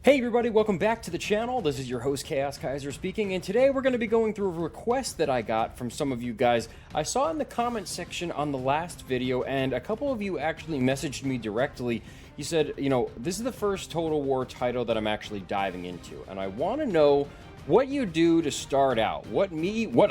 Hey everybody, welcome back to the channel. This is your host Chaos Kaiser speaking, and today we're going to be going through a request that I got from some of you guys. I saw in the comment section on the last video, and a couple of you actually messaged me directly. You said, this is the first Total War title that I'm actually diving into, and I want to know what you do to start out, what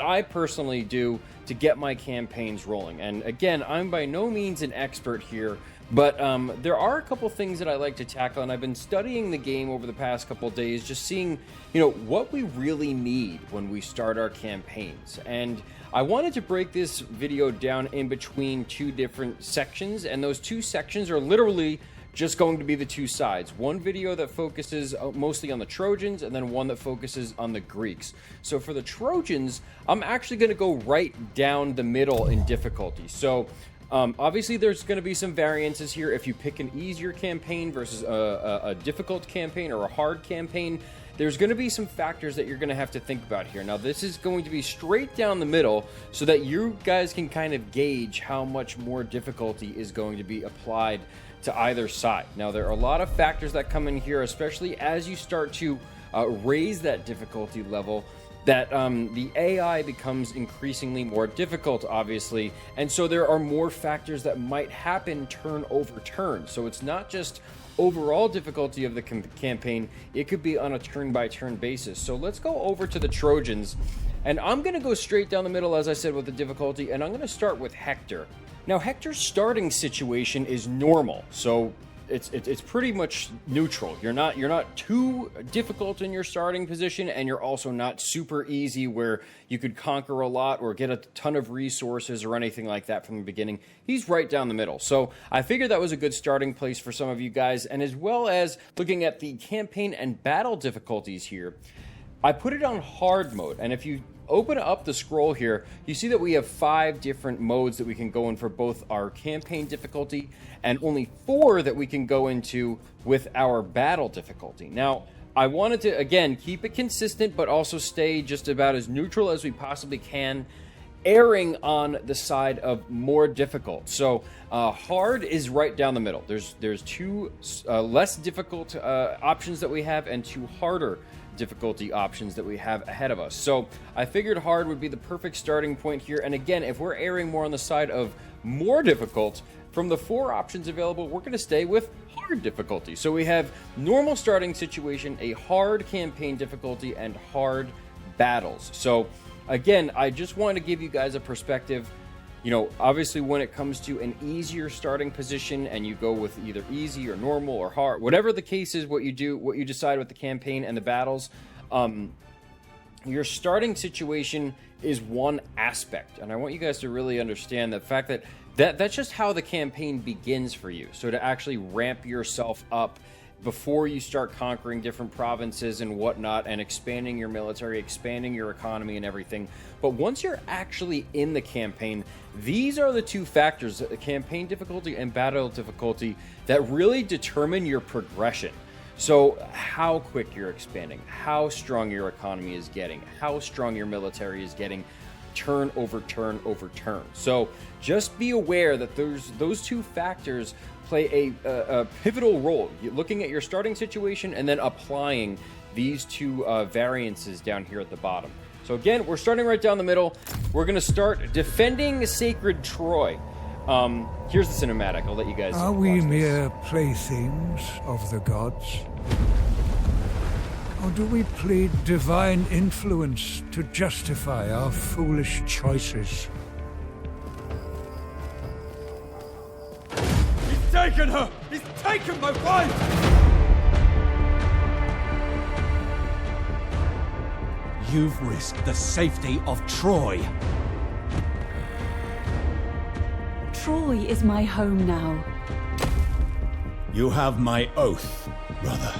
I personally do to get my campaigns rolling. And again, I'm by no means an expert here, but there are a couple things that I like to tackle, and I've been studying the game over the past couple days, just seeing, what we really need when we start our campaigns. And I wanted to break this video down in between two different sections, and those two sections are literally just going to be the two sides. One video that focuses mostly on the Trojans, and then one that focuses on the Greeks. So for the Trojans, I'm actually going to go right down the middle in difficulty. So obviously there's going to be some variances here. If you pick an easier campaign versus a difficult campaign or a hard campaign, there's going to be some factors that you're going to have to think about here. Now, this is going to be straight down the middle so that you guys can kind of gauge how much more difficulty is going to be applied to either side. Now, there are a lot of factors that come in here, especially as you start to raise that difficulty level, that the AI becomes increasingly more difficult, obviously, and so there are more factors that might happen turn over turn. So it's not just overall difficulty of the campaign, it could be on a turn-by-turn basis. So let's go over to the Trojans, and I'm going to go straight down the middle, as I said, with the difficulty, and I'm going to start with Hector. Now, Hector's starting situation is normal, so it's pretty much neutral. You're not too difficult in your starting position, and you're also not super easy where you could conquer a lot or get a ton of resources or anything like that from the beginning. He's right down the middle. So I figured that was a good starting place for some of you guys, and as well as looking at the campaign and battle difficulties here, I put it on hard mode. And if you open up the scroll here, you see that we have 5 different modes that we can go in for both our campaign difficulty and only 4 that we can go into with our battle difficulty. Now, I wanted to, again, keep it consistent, but also stay just about as neutral as we possibly can, erring on the side of more difficult. So hard is right down the middle. There's 2 less difficult options that we have and 2 harder difficulty options that we have ahead of us. So I figured hard would be the perfect starting point here. And again, if we're erring more on the side of more difficult, from the 4 options available, we're going to stay with hard difficulty. So we have normal starting situation, a hard campaign difficulty, and hard battles. So again, I just want to give you guys a perspective. Obviously when it comes to an easier starting position and you go with either easy or normal or hard, whatever the case is, what you decide with the campaign and the battles, your starting situation is one aspect. And I want you guys to really understand the fact that that's just how the campaign begins for you. So to actually ramp yourself up before you start conquering different provinces and whatnot and expanding your military, expanding your economy and everything. But once you're actually in the campaign, these are the 2 factors, the campaign difficulty and battle difficulty, that really determine your progression. So how quick you're expanding, how strong your economy is getting, how strong your military is getting, turn over turn over turn. So just be aware that those 2 factors play a pivotal role. You're looking at your starting situation and then applying these 2 variances down here at the bottom. So again, we're starting right down the middle. We're going to start defending sacred Troy. Here's the cinematic. I'll let you guys Are we mere playthings of the gods? Or do we plead divine influence to justify our foolish choices? He's taken her! He's taken my wife! You've risked the safety of Troy. Troy is my home now. You have my oath, brother.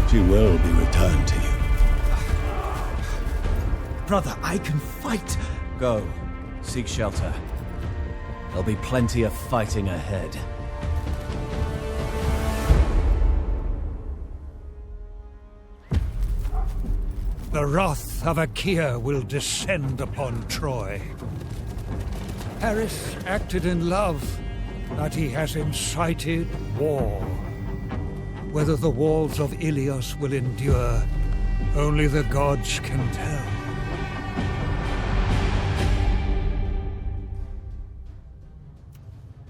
She will be returned to you. Brother, I can fight! Go. Seek shelter. There'll be plenty of fighting ahead. The wrath of Achaea will descend upon Troy. Paris acted in love, but he has incited war. whether the walls of Ilios will endure, only the gods can tell.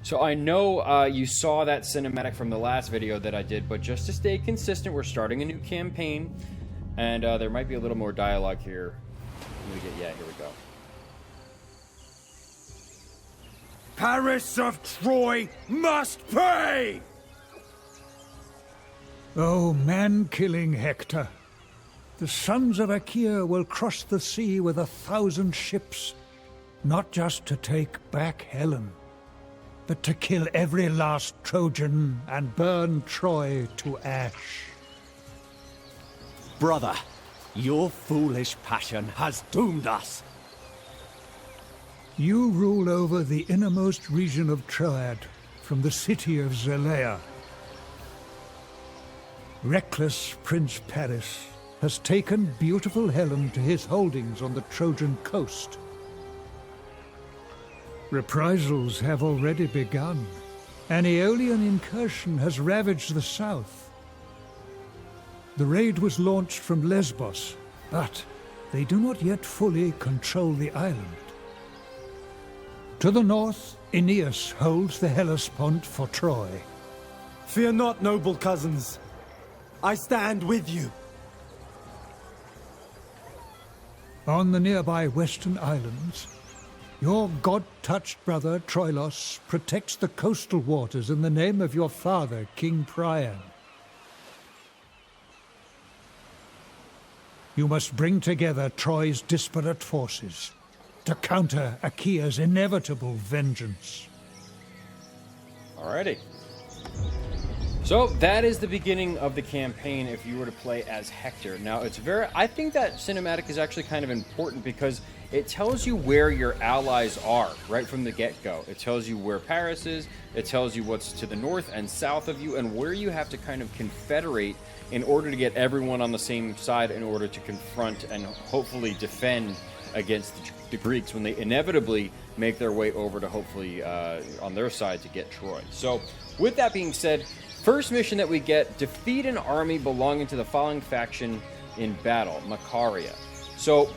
So I know you saw that cinematic from the last video that I did, but just to stay consistent, we're starting a new campaign, and there might be a little more dialogue here. Yeah, here we go. Paris of Troy must pay! O man-killing Hector, the sons of Achaea will cross the sea with 1,000 ships, not just to take back Helen, but to kill every last Trojan and burn Troy to ash. Brother, your foolish passion has doomed us. You rule over the innermost region of Troad, from the city of Zelea. Reckless Prince Paris has taken beautiful Helen to his holdings on the Trojan coast. Reprisals have already begun. An Aeolian incursion has ravaged the south. The raid was launched from Lesbos, but they do not yet fully control the island. To the north, Aeneas holds the Hellespont for Troy. Fear not, noble cousins. I stand with you. On the nearby western islands, your god-touched brother Troilos protects the coastal waters in the name of your father, King Priam. You must bring together Troy's disparate forces to counter Achaea's inevitable vengeance. Alrighty. So that is the beginning of the campaign if you were to play as Hector. Now I think that cinematic is actually kind of important because it tells you where your allies are right from the get-go. It tells you where Paris is, it tells you what's to the north and south of you, and where you have to kind of confederate in order to get everyone on the same side in order to confront and hopefully defend against the Greeks when they inevitably make their way over to hopefully on their side to get Troy. So with that being said, first mission that we get, defeat an army belonging to the following faction in battle, Macaria. So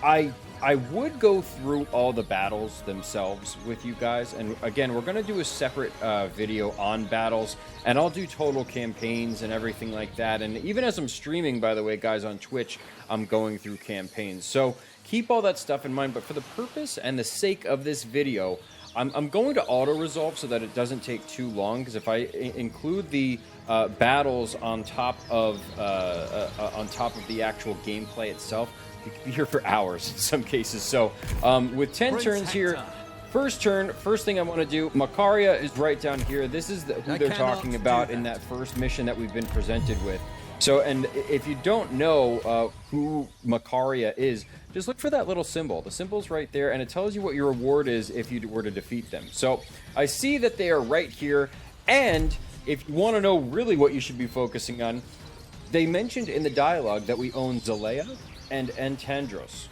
I would go through all the battles themselves with you guys, and again, we're going to do a separate video on battles, and I'll do total campaigns and everything like that. And even as I'm streaming, by the way, guys, on Twitch, I'm going through campaigns. So keep all that stuff in mind, but for the purpose and the sake of this video, I'm going to auto-resolve so that it doesn't take too long, because if I include the battles on top of the actual gameplay itself, you could be here for hours in some cases. So with 10 turns here, first turn, first thing I want to do, Macaria is right down here. This is who they're talking about in that first mission that we've been presented with. So, and if you don't know who Macaria is, just look for that little symbol. The symbol's right there, and it tells you what your reward is if you were to defeat them. So I see that they are right here, and if you want to know really what you should be focusing on, they mentioned in the dialogue that we own Zelea and Antandros.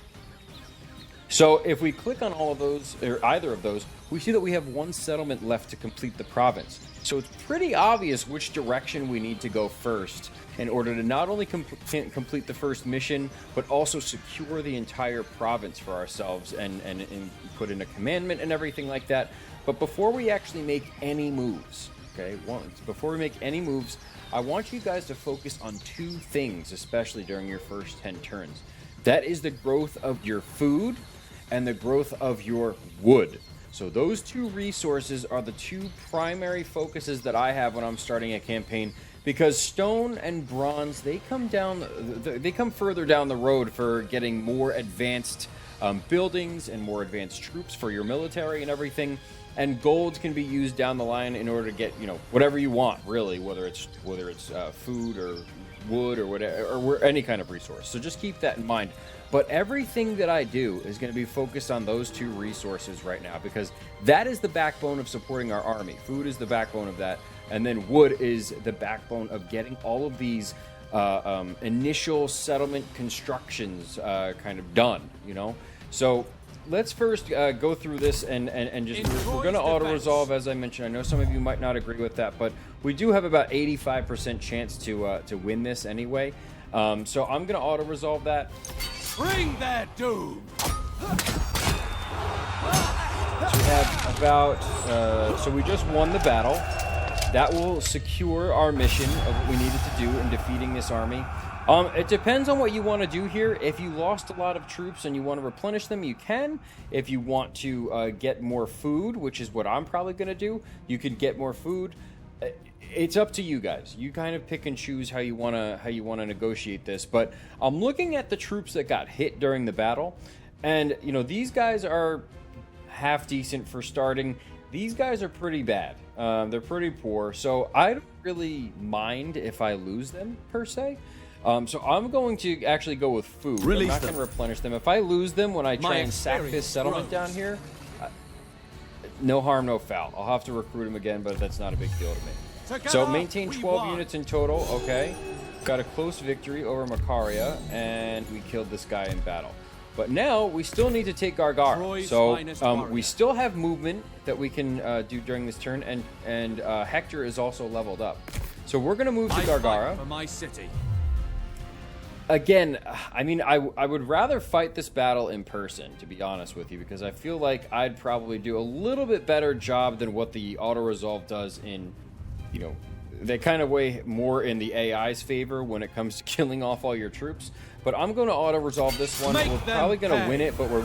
So if we click on all of those, or either of those, we see that we have one settlement left to complete the province. So it's pretty obvious which direction we need to go first in order to not only complete the first mission, but also secure the entire province for ourselves and put in a commandment and everything like that. But before we actually make any moves, okay, before we make any moves, I want you guys to focus on two things, especially during your first 10 turns. That is the growth of your food and the growth of your wood. So those two resources are the two primary focuses that I have when I'm starting a campaign, because stone and bronze, they come further down the road for getting more advanced buildings and more advanced troops for your military and everything. And gold can be used down the line in order to get, you know, whatever you want, really, whether it's food or wood or whatever, or any kind of resource. So just keep that in mind. But everything that I do is going to be focused on those two resources right now, because that is the backbone of supporting our army. Food is the backbone of that, and then wood is the backbone of getting all of these initial settlement constructions kind of done, you know? So let's first go through this and just, we're going to auto-resolve, as I mentioned. I know some of you might not agree with that, but we do have about 85% chance to win this anyway. So I'm gonna auto resolve that. Bring their doom. So we have about so we just won the battle. That will secure our mission of what we needed to do in defeating this army. It depends on what you want to do here. If you lost a lot of troops and you want to replenish them, you can. If you want to get more food, which is what I'm probably going to do, you can get more food. It's up to you guys. You kind of pick and choose how you want to negotiate this. But I'm looking at the troops that got hit during the battle, and you know, these guys are half decent for starting. These guys are pretty bad. They're pretty poor, so I don't really mind if I lose them per se. So I'm going to actually go with food. I'm not going to replenish them. If I lose them when I try and sack this settlement down here, no harm, no foul. I'll have to recruit them again, but that's not a big deal to me. So maintain 12 units in total. Okay. Got a close victory over Makaria, and we killed this guy in battle. But now we still need to take Gargara. So we still have movement that we can do during this turn, and Hector is also leveled up. So we're going to move to Gargara. For my city. Again, I mean, I would rather fight this battle in person, to be honest with you, because I feel like I'd probably do a little bit better job than what the auto-resolve does in, you know, they kind of weigh more in the AI's favor when it comes to killing off all your troops. But I'm going to auto-resolve this one. We're probably going to win it, but we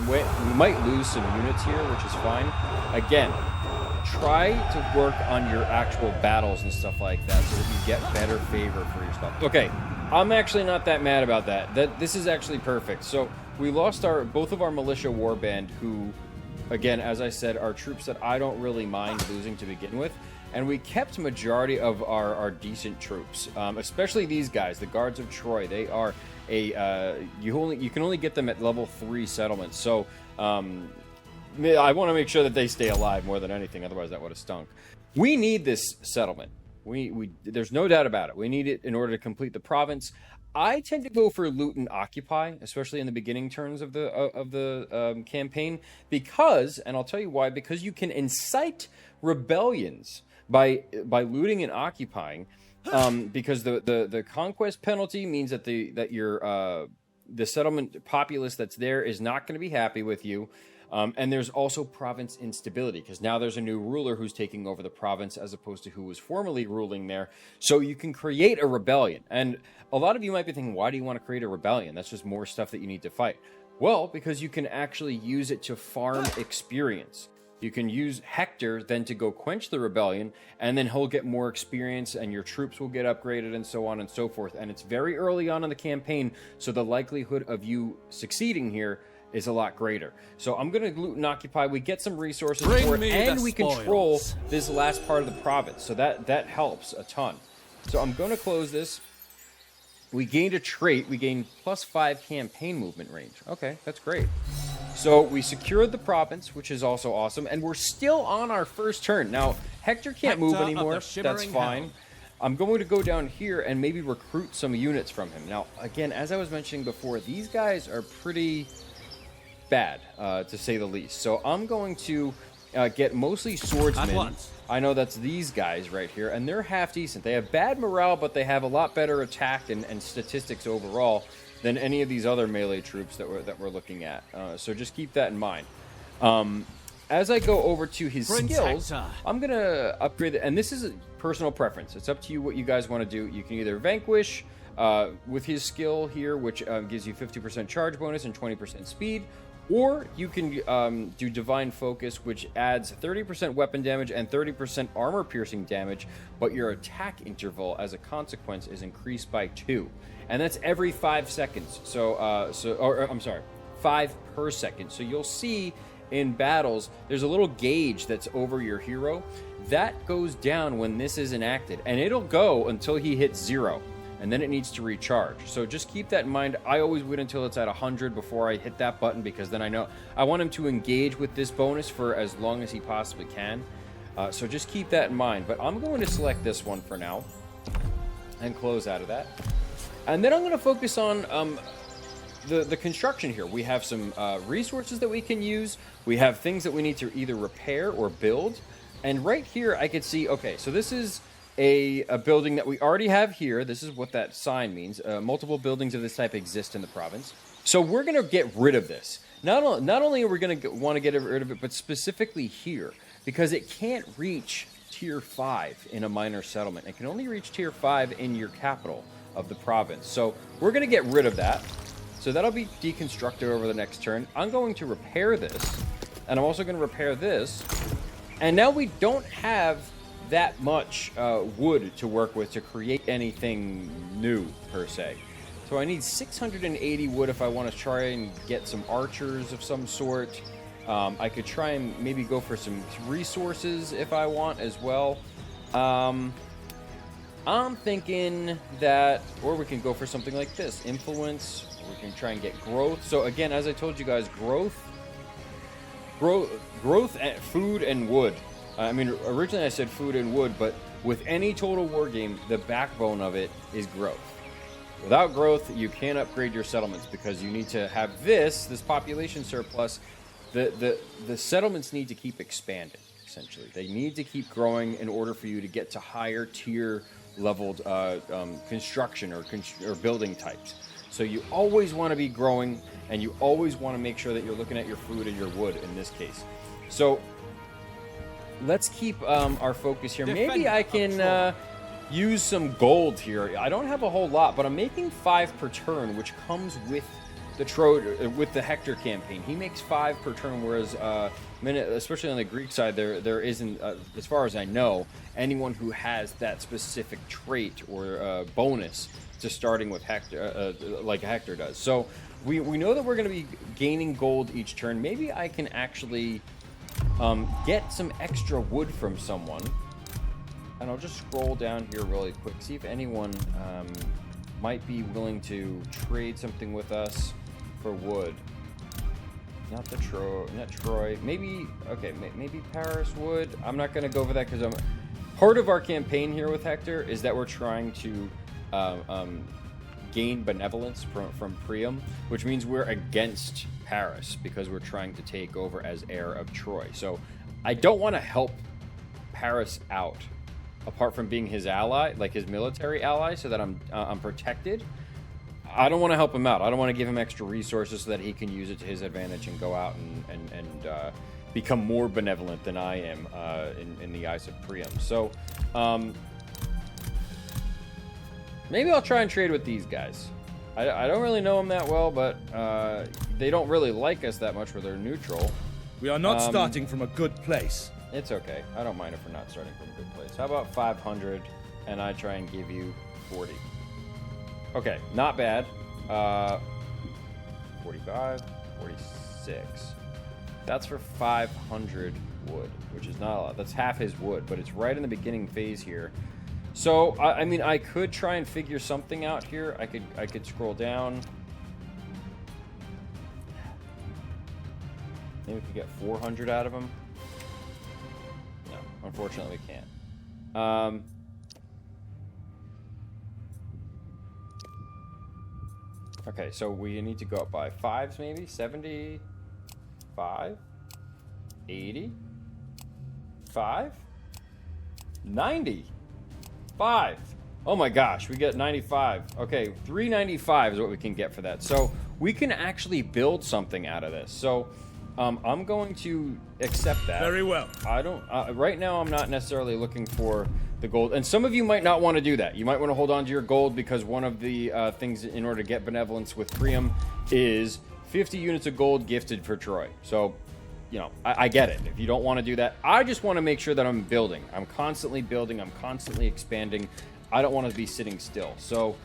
might lose some units here, which is fine. Again, try to work on your actual battles and stuff like that so that you get better favor for your stuff. Okay, I'm actually not that mad about that. This is actually perfect. So we lost both of our militia warband, who, again, as I said, are troops that I don't really mind losing to begin with. And we kept majority of our decent troops, especially these guys, the Guards of Troy. They are you can only get them at level 3 settlements. So I want to make sure that they stay alive more than anything, otherwise that would have stunk. We need this settlement. There's no doubt about it. We need it in order to complete the province. I tend to go for loot and occupy, especially in the beginning turns of the campaign, because, and I'll tell you why, because you can incite rebellions by looting and occupying, because the conquest penalty means that the settlement populace that's there is not going to be happy with you. And there's also province instability, because now there's a new ruler who's taking over the province as opposed to who was formerly ruling there. So you can create a rebellion. And a lot of you might be thinking, why do you want to create a rebellion? That's just more stuff that you need to fight. Well, because you can actually use it to farm experience. You can use Hector then to go quench the rebellion, and then he'll get more experience, and your troops will get upgraded, and so on and so forth. And it's very early on in the campaign, so the likelihood of you succeeding here is a lot greater. So I'm going to loot and occupy. We get some resources for it, and we control this last part of the province. So that helps a ton. So I'm going to close this. We gained a trait. We gained +5 campaign movement range. Okay, that's great. So we secured the province, which is also awesome, and we're still on our first turn. Now, Hector can't move anymore. That's fine. I'm going to go down here and maybe recruit some units from him. Now, again, as I was mentioning before, these guys are pretty bad, to say the least. So I'm going to get mostly swordsmen. I know that's these guys right here, and they're half decent. They have bad morale, but they have a lot better attack and statistics overall than any of these other melee troops that we're looking at. So just keep that in mind. As I go over to his skills, I'm going to upgrade it. And this is a personal preference. It's up to you what you guys want to do. You can either vanquish with his skill here, which gives you 50% charge bonus and 20% speed. Or you can do Divine Focus, which adds 30% weapon damage and 30% armor-piercing damage, but your attack interval, as a consequence, is increased by 2. And that's every 5 seconds. I'm sorry, 5 per second. So you'll see in battles, there's a little gauge that's over your hero. That goes down when this is enacted, and it'll go until he hits 0. And then it needs to recharge. So just keep that in mind. I always wait until it's at 100 before I hit that button, because then I know I want him to engage with this bonus for as long as he possibly can. So just keep that in mind. But I'm going to select this one for now and close out of that. And then I'm going to focus on the construction here. We have some resources that we can use. We have things that we need to either repair or build. And right here I could see, okay, so this is a building that we already have here. This is what that sign means. Multiple buildings of this type exist in the province. So we're going to get rid of this. Not only are we going to want to get rid of it, but specifically here, because it can't reach tier 5 in a minor settlement. It can only reach tier 5 in your capital of the province. So we're going to get rid of that. So that'll be deconstructed over the next turn. I'm going to repair this, and I'm also going to repair this. And now we don't have that much wood to work with to create anything new, per se. So I need 680 wood if I want to try and get some archers of some sort. I could try and maybe go for some resources if I want as well. I'm thinking that, or we can go for something like this, influence. We can try and get growth. So again, as I told you guys, growth, food and wood. I mean, originally I said food and wood, but with any total war game, the backbone of it is growth. Without growth, you can't upgrade your settlements because you need to have this population surplus. The settlements need to keep expanding, essentially. They need to keep growing in order for you to get to higher tier leveled construction or building types. So you always want to be growing, and you always want to make sure that you're looking at your food and your wood in this case. So let's keep our focus here. Maybe I can use some gold here. I don't have a whole lot, but I'm making 5 per turn, which comes with the with the Hector campaign. He makes 5 per turn, whereas especially on the Greek side, there isn't, as far as I know, anyone who has that specific trait or bonus to starting with Hector, like Hector does. So we know that we're going to be gaining gold each turn. Maybe I can actually get some extra wood from someone. And I'll just scroll down here really quick, see if anyone might be willing to trade something with us for wood. Not Troy. Maybe, okay, maybe Paris would. I'm not going to go for that because part of our campaign here with Hector is that we're trying to gain benevolence from Priam, which means we're against Paris because we're trying to take over as heir of Troy. So I don't want to help Paris out, apart from being his ally, like his military ally, so that I'm protected. I don't want to help him out. I don't want to give him extra resources so that he can use it to his advantage and go out and become more benevolent than I am in the eyes of Priam. So maybe I'll try and trade with these guys. I don't really know them that well, but they don't really like us that much where they're neutral. We are not starting from a good place. It's okay. I don't mind if we're not starting from a good place. How about 500 and I try and give you 40? Okay, not bad. 45, 46. That's for 500 wood, which is not a lot. That's half his wood, but it's right in the beginning phase here. So, I mean, I could try and figure something out here. I could scroll down. Maybe we could get 400 out of him. No, unfortunately we can't. Okay, so we need to go up by 5s maybe? 75? 80? 5? 90? 5. Oh my gosh, we get 95. Okay, 395 is what we can get for that. So we can actually build something out of this. So I'm going to accept that. Very well. I don't right now I'm not necessarily looking for the gold, and some of you might not want to do that. You might want to hold on to your gold because one of the things in order to get benevolence with Priam is 50 units of gold gifted for Troy. So, you know, I get it. If you don't want to do that, I just want to make sure that I'm building. I'm constantly building. I'm constantly expanding. I don't want to be sitting still. So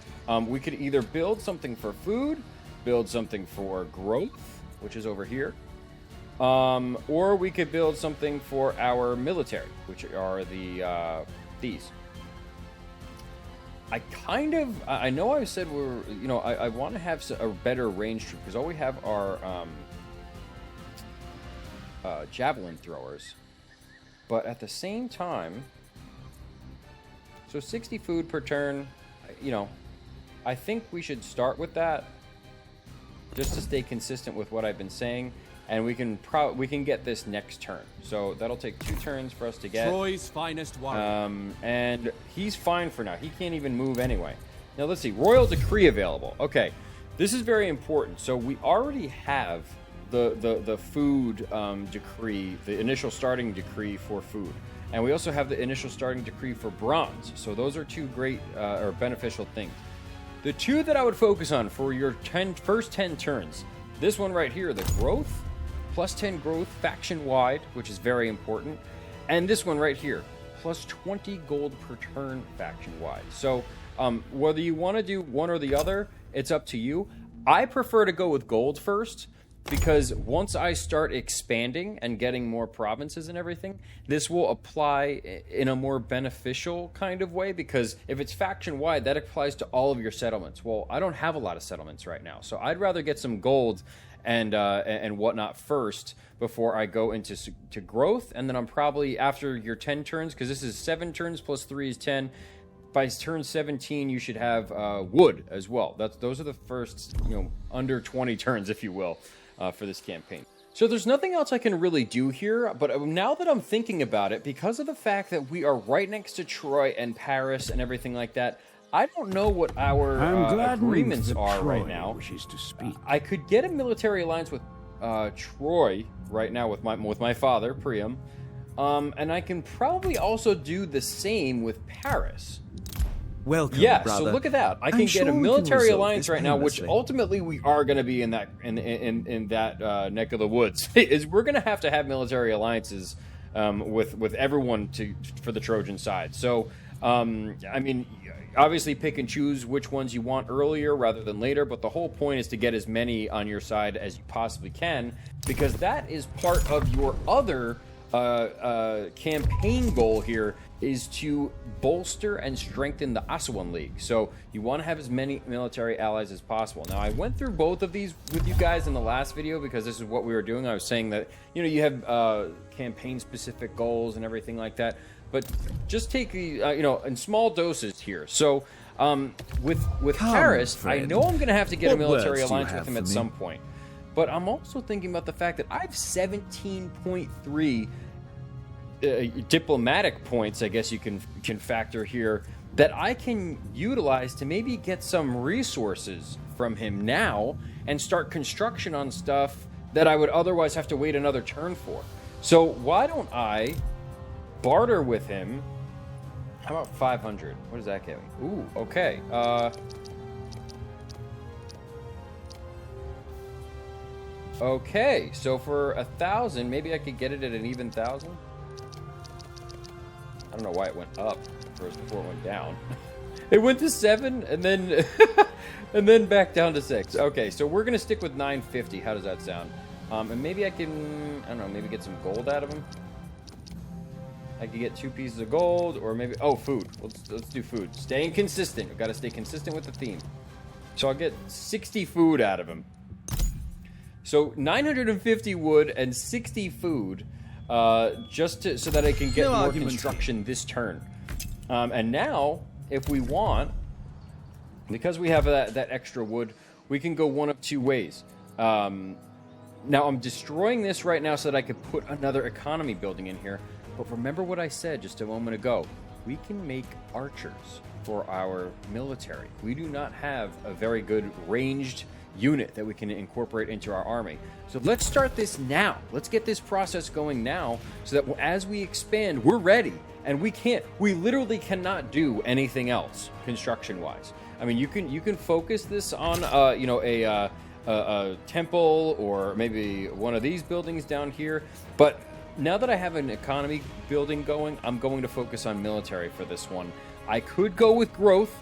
we could either build something for food, build something for growth, which is over here, or we could build something for our military, which are the these. I know I said we're, you know, I want to have a better range troop because all we have are javelin throwers, but at the same time, so 60 food per turn, you know, I think we should start with that just to stay consistent with what I've been saying. and we can get this next turn. So that'll take 2 turns for us to get. Troy's finest warrior. And he's fine for now. He can't even move anyway. Now let's see, Royal Decree available. Okay, this is very important. So we already have the food decree, the initial starting decree for food. And we also have the initial starting decree for bronze. So those are 2 great or beneficial things. The 2 that I would focus on for your first 10 turns, this one right here, the growth, plus 10 growth faction-wide, which is very important. And this one right here, plus 20 gold per turn faction-wide. So whether you want to do one or the other, it's up to you. I prefer to go with gold first, because once I start expanding and getting more provinces and everything, this will apply in a more beneficial kind of way, because if it's faction-wide, that applies to all of your settlements. Well, I don't have a lot of settlements right now, so I'd rather get some gold and whatnot first before I go into growth, and then I'm probably, after your 10 turns, because this is 7 turns plus 3 is 10, by turn 17, you should have wood as well. Those are the first, under 20 turns, if you will, for this campaign. So there's nothing else I can really do here, but now that I'm thinking about it, because of the fact that we are right next to Troy and Paris and everything like that, I don't know what our agreements are right now. Wishes to speak. I could get a military alliance with Troy right now with my father, Priam, and I can probably also do the same with Paris. Welcome, yeah, brother. so look at that. I can get a military alliance right now, which ultimately we are going to be in that neck of the woods. Is we're going to have military alliances with everyone for the Trojan side. So I mean, obviously pick and choose which ones you want earlier rather than later, but the whole point is to get as many on your side as you possibly can, because that is part of your other campaign goal here, is to bolster and strengthen the Aswan League. So you want to have as many military allies as possible. Now, I went through both of these with you guys in the last video because this is what we were doing. I was saying that, you have campaign-specific goals and everything like that, but just take the, in small doses here. So with Paris, friend. I know I'm going to have to get a What military words do you alliance have with him for at me? some point. But I'm also thinking about the fact that I have 17.3 diplomatic points, I guess you can factor here, that I can utilize to maybe get some resources from him now and start construction on stuff that I would otherwise have to wait another turn for. So why don't I barter with him? How about 500? What does that get me? Ooh, okay. Okay, so for 1,000, maybe I could get it at an even 1,000. I don't know why it went up first before it went down. It went to 7 and then and then back down to 6. Okay, so we're gonna stick with 950. How does that sound? And maybe I can, I don't know, maybe get some gold out of him. I could get 2 pieces of gold, or maybe food. Let's do food. Staying consistent. We've got to stay consistent with the theme. So I'll get 60 food out of him. So 950 wood and 60 food. Just so that I can get more construction this turn. And now, if we want, because we have that extra wood, we can go one of 2 ways. Now, I'm destroying this right now so that I could put another economy building in here. But remember what I said just a moment ago. We can make archers for our military. We do not have a very good ranged unit that we can incorporate into our army. So let's start this now. Let's get this process going now so that as we expand, we're ready. And we literally cannot do anything else construction-wise. I mean, you can focus this on, a temple or maybe one of these buildings down here. But now that I have an economy building going, I'm going to focus on military for this one. I could go with growth.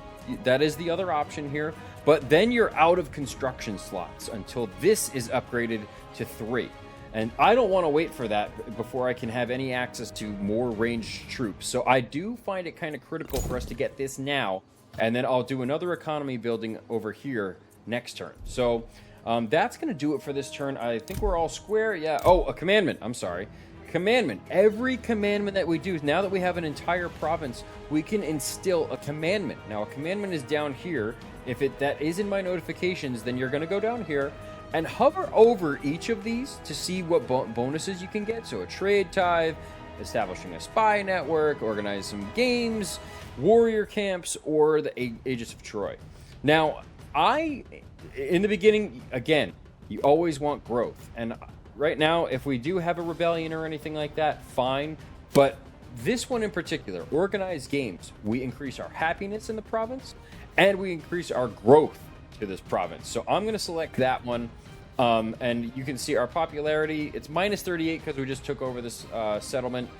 That is the other option here. But then you're out of construction slots until this is upgraded to 3. And I don't want to wait for that before I can have any access to more ranged troops. So I do find it kind of critical for us to get this now. And then I'll do another economy building over here next turn. So that's going to do it for this turn. I think we're all square. Yeah. Oh, a commandment. I'm sorry. Commandment. Every commandment that we do, now that we have an entire province, we can instill a commandment. Now, a commandment is down here. If that is in my notifications, then you're going to go down here and hover over each of these to see what bonuses you can get. So a trade tithe, establishing a spy network, organize some games, warrior camps, or the Aegis of Troy. Now, in the beginning, again, you always want growth. And right now, if we do have a rebellion or anything like that, fine. But this one in particular, organized games, we increase our happiness in the province, and we increase our growth to this province. So I'm going to select that one. And you can see our popularity. It's minus 38 because we just took over this settlement.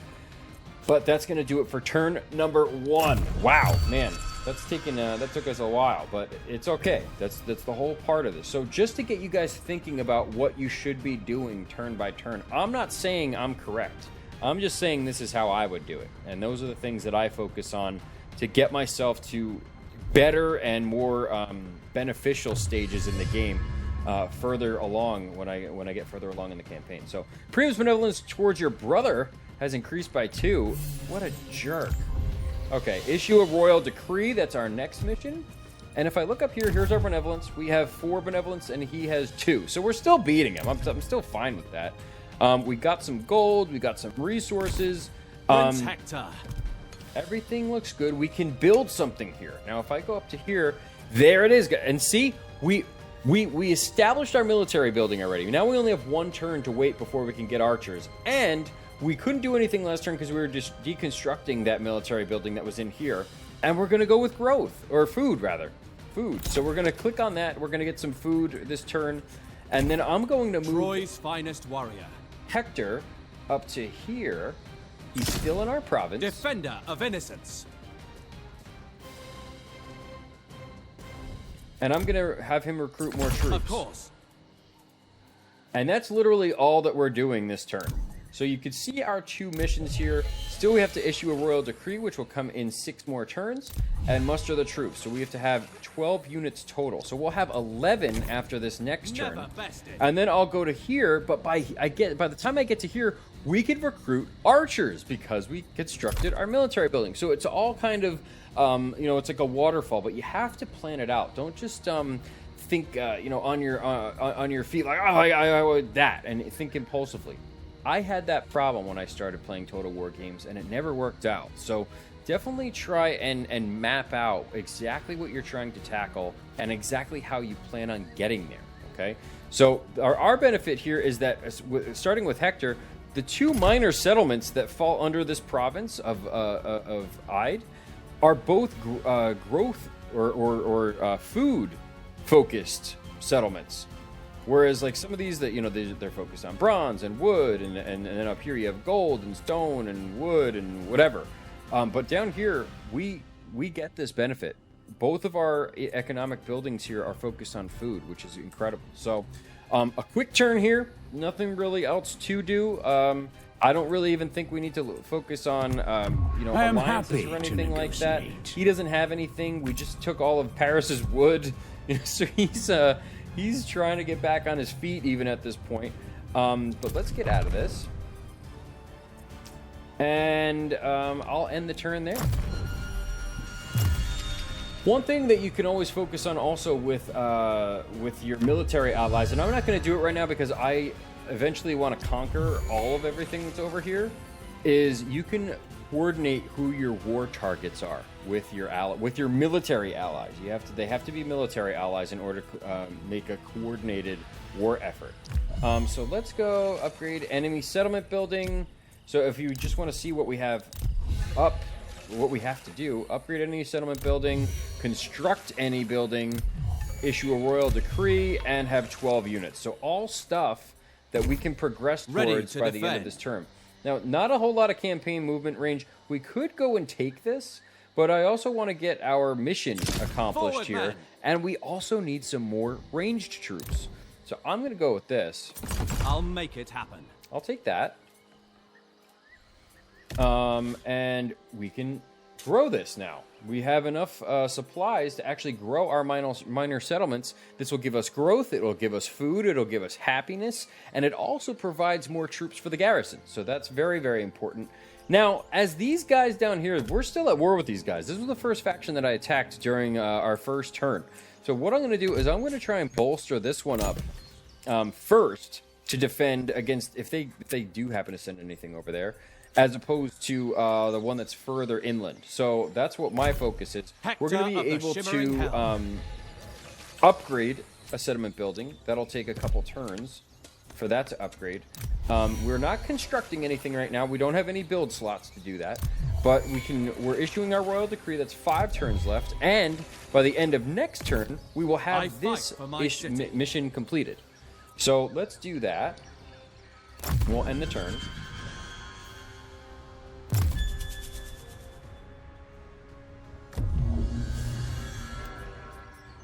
But that's going to do it for turn number 1. Wow, man. That took us a while, but it's okay. That's the whole part of this. So just to get you guys thinking about what you should be doing turn by turn, I'm not saying I'm correct. I'm just saying this is how I would do it. And those are the things that I focus on to get myself to better and more beneficial stages in the game further along when I get further along in the campaign. So Priam's benevolence towards your brother has increased by 2. What a jerk. Okay, issue a royal decree. That's our next mission. And if I look up here, here's our benevolence. We have 4 benevolence, and he has 2. So we're still beating him. I'm still fine with that. We got some gold. We got some resources. Prince Hector. Everything looks good. We can build something here. Now, if I go up to here, there it is. And see, we established our military building already. Now we only have 1 turn to wait before we can get archers. And we couldn't do anything last turn because we were just deconstructing that military building that was in here. And we're going to go with growth, or food, rather. Food. So we're going to click on that. We're going to get some food this turn. And then I'm going to move Troy's finest warrior, Hector up to here. He's still in our province. defender of innocence. And I'm going to have him recruit more troops. Of course. And that's literally all that we're doing this turn. So you can see our 2 missions here. Still, we have to issue a royal decree, which will come in 6 more turns, and muster the troops. So we have to have 12 units total. So we'll have 11 after this next turn. And then I'll go to here, but by the time I get to here, we could recruit archers because we constructed our military building. So it's all kind of, it's like a waterfall, but you have to plan it out. Don't just think, on your feet like, I that, and think impulsively. I had that problem when I started playing Total War games, and it never worked out. So definitely try and map out exactly what you're trying to tackle and exactly how you plan on getting there, okay? So our benefit here is that, starting with Hector, the 2 minor settlements that fall under this province of Ide are both growth or food-focused settlements. Whereas, like, some of these that, they're focused on bronze and wood, and then up here you have gold and stone and wood and whatever. But down here, we get this benefit. Both of our economic buildings here are focused on food, which is incredible. So, a quick turn here. Nothing really else to do. I don't really even think we need to focus on, alliances or anything like that. He doesn't have anything. We just took all of Paris's wood. So he's trying to get back on his feet even at this point. But let's get out of this. And I'll end the turn there. One thing that you can always focus on also with your military allies, and I'm not going to do it right now because I eventually want to conquer all of everything that's over here, is you can coordinate who your war targets are with your military allies. They have to be military allies in order to make a coordinated war effort. So let's go upgrade enemy settlement building. So if you just want to see what we have up, what we have to do, upgrade any settlement building, construct any building, issue a royal decree, and have 12 units. So all stuff that we can progress towards by the end of this term. Now, not a whole lot of campaign movement range. We could go and take this, but I also want to get our mission accomplished here, and we also need some more ranged troops. So I'm going to go with this. I'll make it happen. I'll take that. And we can grow this now. We have enough supplies to actually grow our minor settlements. This will give us growth, it will give us food, it will give us happiness, and it also provides more troops for the garrison. So that's very, very important. Now, as these guys down here, we're still at war with these guys. This was the first faction that I attacked during our first turn. So what I'm going to do is I'm going to try and bolster this one up first to defend against if they do happen to send anything over there, as opposed to the one that's further inland. So that's what my focus is. We're going to be able to upgrade a settlement building. That'll take a couple turns for that to upgrade. We're not constructing anything right now. We don't have any build slots to do that, but we're issuing our royal decree. That's 5 turns left, and by the end of next turn we will have this mission completed. So let's do that. We'll end the turn.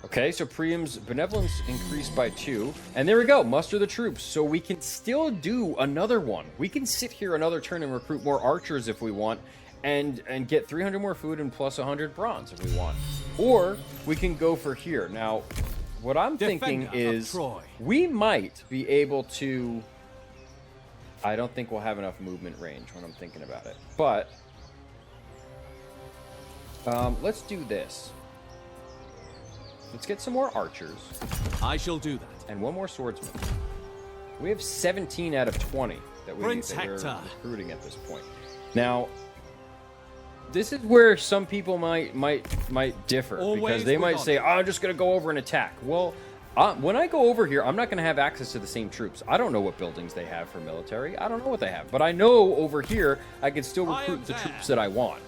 Okay, so Priam's benevolence increased by 2. And there we go, muster the troops. So we can still do another one. We can sit here another turn and recruit more archers if we want, and get 300 more food and plus 100 bronze if we want. Or we can go for here. Now, what I'm thinking is we might be able to... I don't think we'll have enough movement range when I'm thinking about it. But let's do this. Let's get some more archers. I shall do that. And one more swordsman. We have 17 out of 20 that we're recruiting at this point. Now, this is where some people might differ. Because they might say, oh, I'm just going to go over and attack. Well, when I go over here, I'm not going to have access to the same troops. I don't know what buildings they have for military. I don't know what they have. But I know over here, I can still recruit the troops that I want.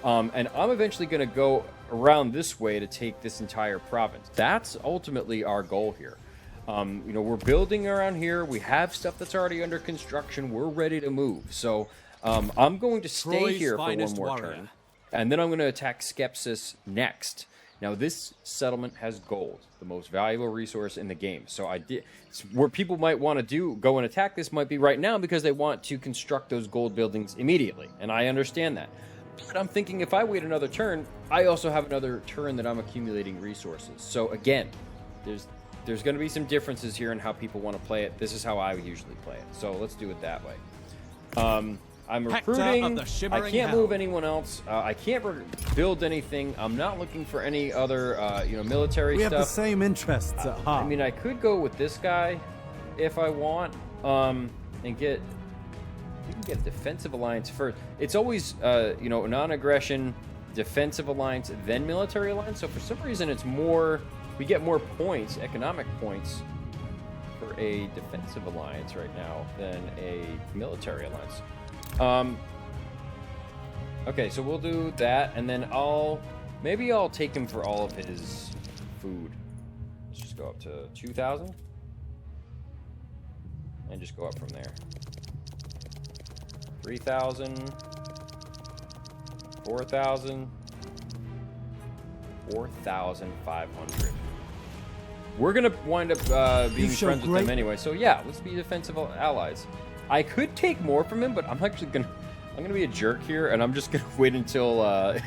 And I'm eventually going to go around this way to take this entire province. That's ultimately our goal here. You know, we're building around here. We have stuff that's already under construction. We're ready to move. So I'm going to stay here for one more turn. And then I'm going to attack Skepsis next. Now, this settlement has gold, the most valuable resource in the game. So where people might want to go and attack this might be right now because they want to construct those gold buildings immediately. And I understand that. But I'm thinking if I wait another turn, I also have another turn that I'm accumulating resources. So again, there's going to be some differences here in how people want to play it. This is how I usually play it. So let's do it that way. I'm recruiting. I can't move anyone else. I can't build anything. I'm not looking for any other military stuff. We have the same interests at heart. I mean, I could go with this guy if I want and get... You can get defensive alliance first. It's always, non-aggression, defensive alliance, then military alliance. So for some reason, it's more... We get more points, economic points, for a defensive alliance right now than a military alliance. Okay, so we'll do that, and then maybe I'll take him for all of his food. Let's just go up to 2,000. And just go up from there. 3,000, 4,000, 4,500. We're gonna wind up being friends with them anyway. So yeah, let's be defensive allies. I could take more from him, but I'm gonna be a jerk here, and I'm just gonna wait until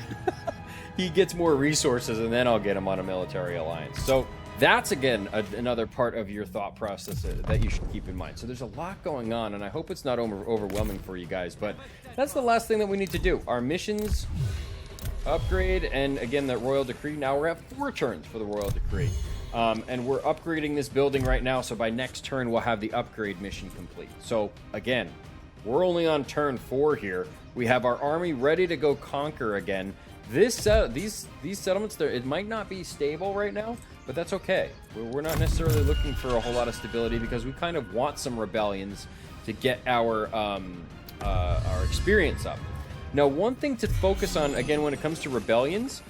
he gets more resources, and then I'll get him on a military alliance. So that's, again, another part of your thought process that you should keep in mind. So there's a lot going on, and I hope it's not overwhelming for you guys, but that's the last thing that we need to do. Our missions, upgrade, and again, the Royal Decree. Now we're at 4 turns for the Royal Decree. And we're upgrading this building right now, so by next turn, we'll have the upgrade mission complete. So, again, we're only on turn 4 here. We have our army ready to go conquer again. These settlements, it might not be stable right now, but that's okay. We're not necessarily looking for a whole lot of stability because we kind of want some rebellions to get our experience up. Now, one thing to focus on, again, when it comes to rebellions,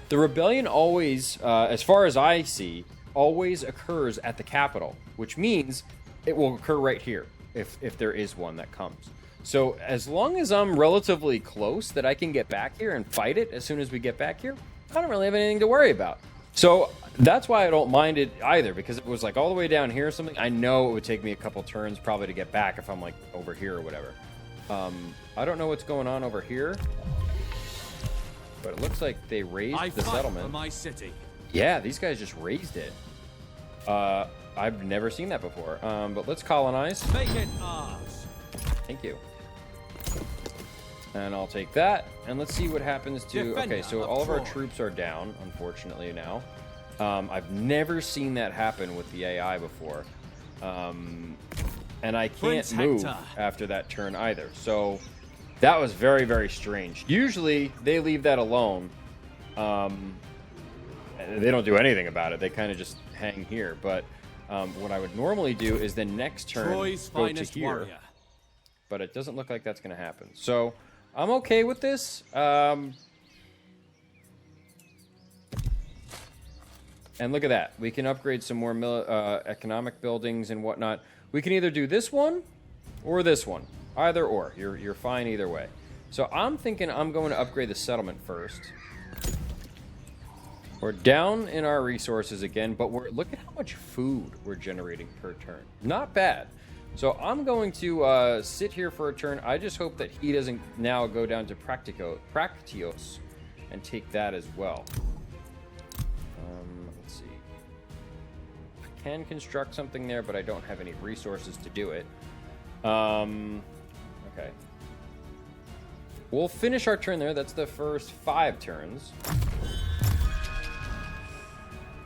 the rebellion always, as far as I see, always occurs at the capital, which means it will occur right here if there is one that comes. So as long as I'm relatively close that I can get back here and fight it as soon as we get back here, I don't really have anything to worry about. So that's why I don't mind it either, because if it was like all the way down here or something, I know it would take me a couple turns probably to get back if I'm like over here or whatever. I don't know what's going on over here, but it looks like they raised the settlement. For my city. Yeah, these guys just raised it. I've never seen that before. But let's colonize. Make it ours. Thank you. And I'll take that. And let's see what happens to... Okay, so all of our troops are down, unfortunately, now. I've never seen that happen with the AI before. And I Prince can't move Hector. after that turn either. So that was very, very strange. Usually they leave that alone. They don't do anything about it. They kind of just hang here. But what I would normally do is then next turn Troy's go to finest here. warrior. But it doesn't look like that's going to happen. So I'm okay with this. And look at that. We can upgrade some more economic buildings and whatnot. We can either do this one or this one. Either or. You're fine either way. So I'm thinking I'm going to upgrade the settlement first. We're down in our resources again, but look at how much food we're generating per turn. Not bad. So I'm going to sit here for a turn. I just hope that he doesn't now go down to Practios and take that as well. Let's see. I can construct something there, but I don't have any resources to do it. Okay. We'll finish our turn there. That's the first 5 turns.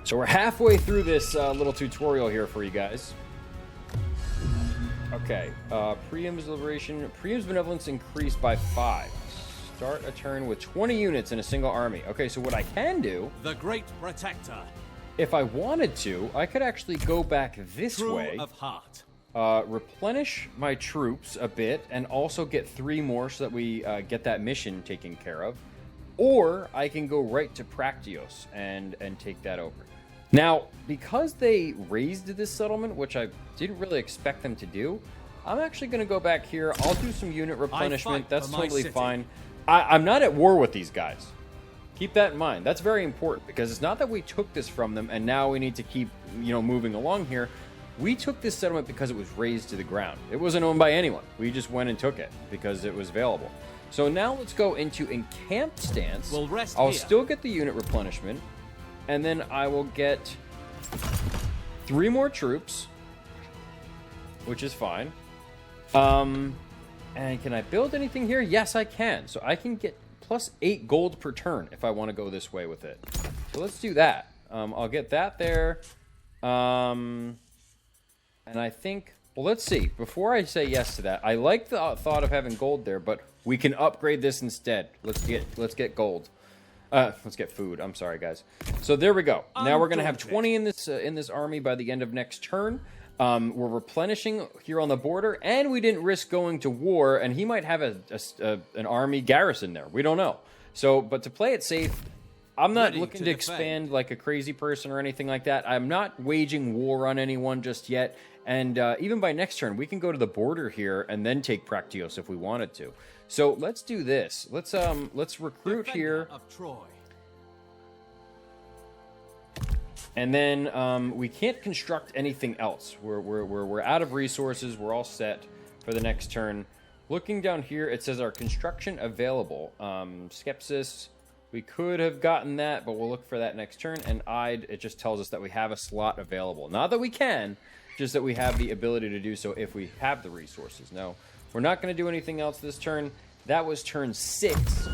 So we're halfway through this little tutorial here for you guys. Okay, Priam's Liberation. Priam's Benevolence increased by 5. Start a turn with 20 units in a single army. Okay, so what I can do... The Great Protector. If I wanted to, I could actually go back this True way. of heart. Replenish my troops a bit and also get 3 more so that we get that mission taken care of. Or I can go right to Practios and take that over. Now, because they raised this settlement, which I didn't really expect them to do, I'm actually going to go back here. I'll do some unit replenishment. That's totally fine. I'm not at war with these guys. Keep that in mind. That's very important because it's not that we took this from them and now we need to keep, moving along here. We took this settlement because it was raised to the ground. It wasn't owned by anyone. We just went and took it because it was available. So now let's go into encamped stance. We'll rest I'll here. still get the unit replenishment. And then I will get 3 more troops, which is fine. And can I build anything here? Yes, I can. So I can get plus 8 gold per turn if I want to go this way with it. So let's do that. I'll get that there. And I think, well, let's see. Before I say yes to that, I like the thought of having gold there, but we can upgrade this instead. Let's get gold. Let's get food. I'm sorry, guys. So there we go. Now we're going to have 20 in this army by the end of next turn. We're replenishing here on the border, and we didn't risk going to war, and he might have an army garrison there. We don't know. So, but to play it safe, I'm not looking to expand like a crazy person or anything like that. I'm not waging war on anyone just yet. And even by next turn, we can go to the border here and then take Practios if we wanted to. So let's do this. Let's recruit here. Of Troy. And then we can't construct anything else. We're out of resources. We're all set for the next turn. Looking down here, it says our construction available. Skepsis. We could have gotten that, but we'll look for that next turn. And it just tells us that we have a slot available. Not that we can, just that we have the ability to do so if we have the resources. No, we're not going to do anything else this turn. That was turn 6.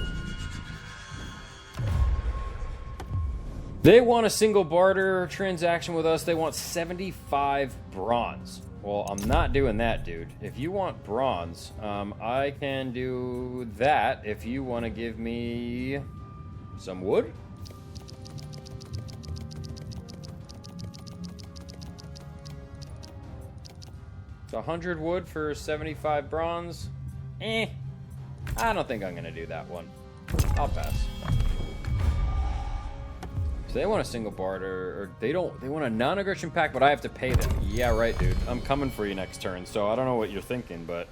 They want a single barter transaction with us. They want 75 bronze. Well, I'm not doing that, dude. If you want bronze, I can do that if you want to give me some wood. It's 100 wood for 75 bronze. I don't think I'm going to do that one. I'll pass. So they want a single barter, or they want a non-aggression pact, but I have to pay them. Yeah, right, dude. I'm coming for you next turn, so I don't know what you're thinking, but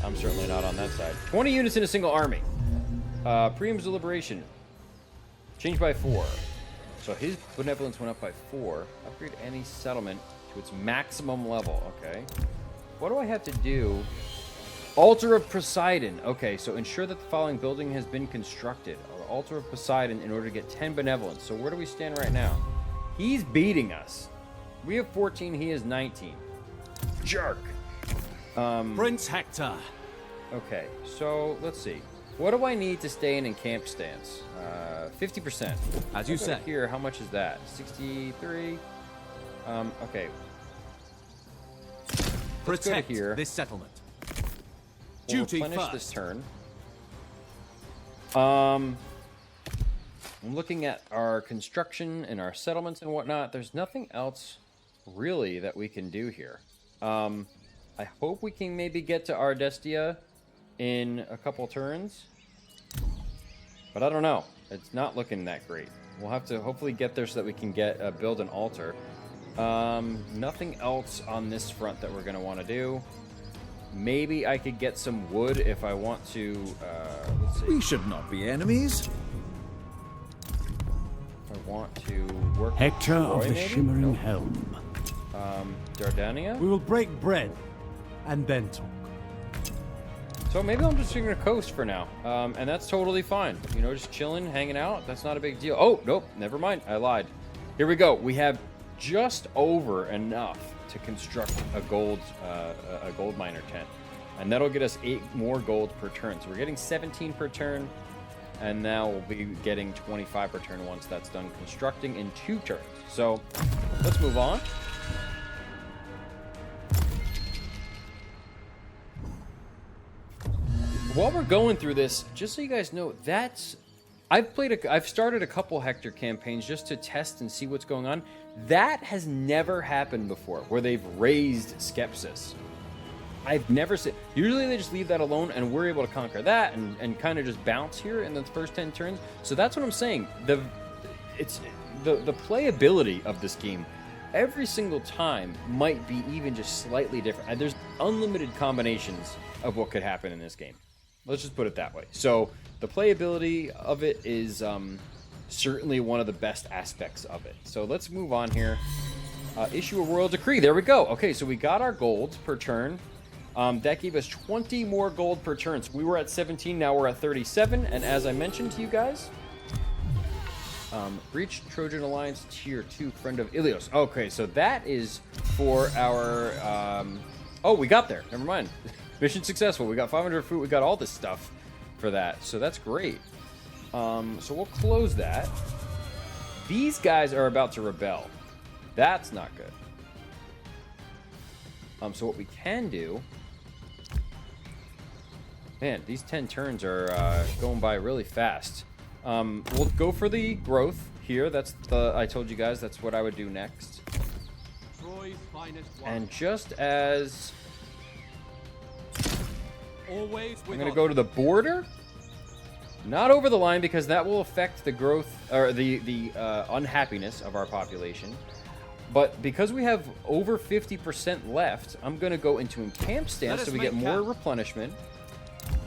I'm certainly not on that side. 20 units in a single army. Priam's Deliberation. Changed by 4. So his benevolence went up by 4. Upgrade any settlement to its maximum level. Okay. What do I have to do? Altar of Poseidon. Okay, so ensure that the following building has been constructed. Altar of Poseidon in order to get 10 benevolence. So where do we stand right now? He's beating us. We have 14. He has 19. Jerk. Prince Hector. Okay, so let's see. What do I need to stay in encamped stance? 50%. As you said. Here, how much is that? 63. Okay. let's go to Protect here. this settlement. We'll Duty replenish first. this turn. I'm looking at our construction and our settlements and whatnot. There's nothing else really that we can do here. I hope we can maybe get to Ardestia in a couple turns. But I don't know. It's not looking that great. We'll have to hopefully get there so that we can get build an altar. Nothing else on this front that we're going to want to do. Maybe I could get some wood if I want to. Let's see. We should not be enemies. I want to work with Hector of Troy, the maybe? Shimmering Nope. Helm. Dardania? We will break bread and then talk. So maybe I'm just going to coast for now. And that's totally fine. You know, just chilling, hanging out. That's not a big deal. Oh, nope. Never mind. I lied. Here we go. We have just over enough to construct a gold miner tent. And that'll get us 8 more gold per turn. So we're getting 17 per turn. And now we'll be getting 25 per turn once that's done constructing in 2 turns. So let's move on. While we're going through this, just so you guys know, I've started a couple Hector campaigns just to test and see what's going on. That has never happened before, where they've raised Skepsis. I've never seen. Usually they just leave that alone, and we're able to conquer that and kind of just bounce here in the first 10 turns. So that's what I'm saying. The playability of this game every single time might be even just slightly different. And there's unlimited combinations of what could happen in this game. Let's just put it that way. So the playability of it is certainly one of the best aspects of it. So let's move on here. Issue a royal decree. There we go. Okay, so we got our gold per turn. That gave us 20 more gold per turn. So we were at 17, now we're at 37. And as I mentioned to you guys, Breach Trojan Alliance Tier 2, Friend of Ilios. Okay, so that is for our... oh, we got there. Never mind. Mission successful. We got 500 fruit. We got all this stuff for that. So that's great. So we'll close that. These guys are about to rebel. That's not good. So what we can do... Man, these 10 turns are going by really fast. We'll go for the growth here. That's I told you guys that's what I would do next. And just as... I'm going to go to the border. Not over the line, because that will affect the growth or the unhappiness of our population. But because we have over 50% left, I'm going to go into a camp stance so we get more replenishment.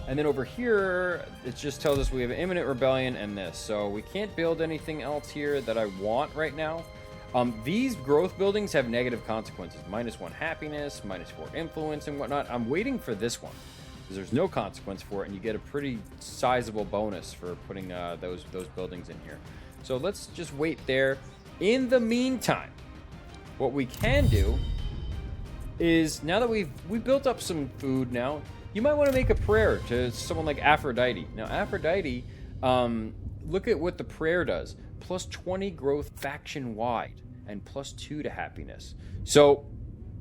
And then over here, it just tells us we have imminent rebellion and this. So we can't build anything else here that I want right now. These growth buildings have negative consequences. -1 happiness, -4 influence, and whatnot. I'm waiting for this one, because there's no consequence for it, and you get a pretty sizable bonus for putting those buildings in here. So let's just wait there. In the meantime, what we can do is, now that we built up some food now, you might want to make a prayer to someone like Aphrodite. Now, Aphrodite, look at what the prayer does. Plus 20 growth faction-wide, and plus 2 to happiness. So,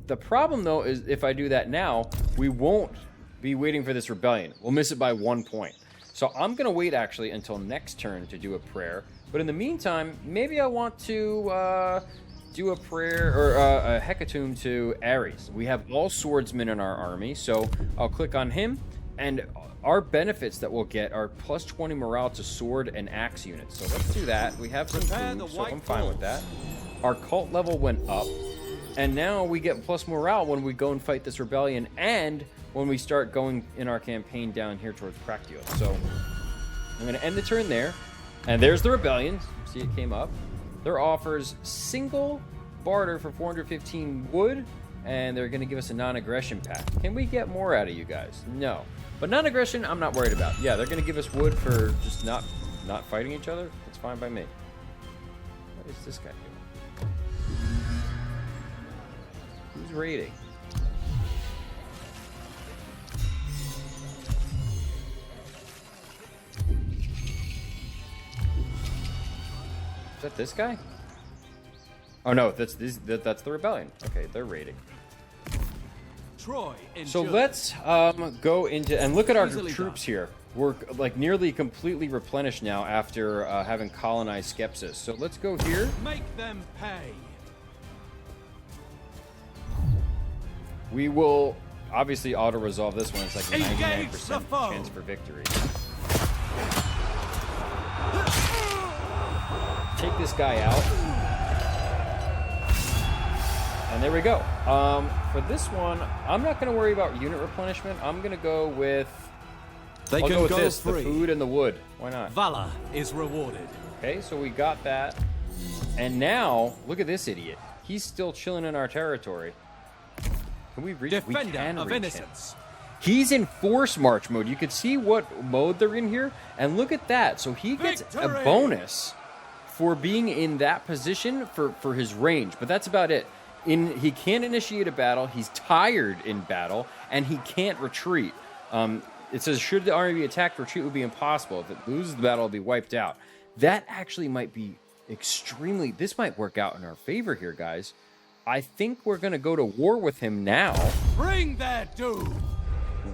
the problem, though, is if I do that now, we won't be waiting for this rebellion. We'll miss it by 1 point. So, I'm going to wait, actually, until next turn to do a prayer. But in the meantime, maybe I want to do a prayer, or a hecatomb to Ares. We have all swordsmen in our army, so I'll click on him, and our benefits that we'll get are plus 20 morale to sword and axe units. So let's do that. We have some food, so I'm fine with that. Our cult level went up, and now we get plus morale when we go and fight this rebellion, and when we start going in our campaign down here towards Practios. So I'm going to end the turn there, and there's the rebellion. See, it came up. Their offers single barter for 415 wood, and they're going to give us a non-aggression pack. Can we get more out of you guys? No. But non-aggression, I'm not worried about. Yeah, they're going to give us wood for just not fighting each other. That's fine by me. What is this guy doing? Who's raiding? Is that this guy? Oh no, that's the rebellion. Okay, they're raiding. Troy So endures. let's go into and look at our Easily troops done. here. We're like nearly completely replenished now after having colonized Skepsis. So let's go here. Make them pay. We will obviously auto-resolve this one. It's like a Engage 99% the foe. chance for victory. Take this guy out. And there we go. For this one, I'm not going to worry about unit replenishment. I'm going to go with... They I'll can go with go this, free. the food and the wood. Why not? Valor is rewarded. Okay, so we got that. And now, look at this idiot. He's still chilling in our territory. Can we reach? We Defender can of reach him. innocence. He's in force march mode. You can see what mode they're in here. And look at that. So he gets a Victory! bonus for being in that position for his range. But that's about it. He can't initiate a battle. He's tired in battle. And he can't retreat. It says, should the army be attacked, retreat would be impossible. If it loses the battle, it'll be wiped out. That actually might be extremely... This might work out in our favor here, guys. I think we're going to go to war with him now. Bring their doom.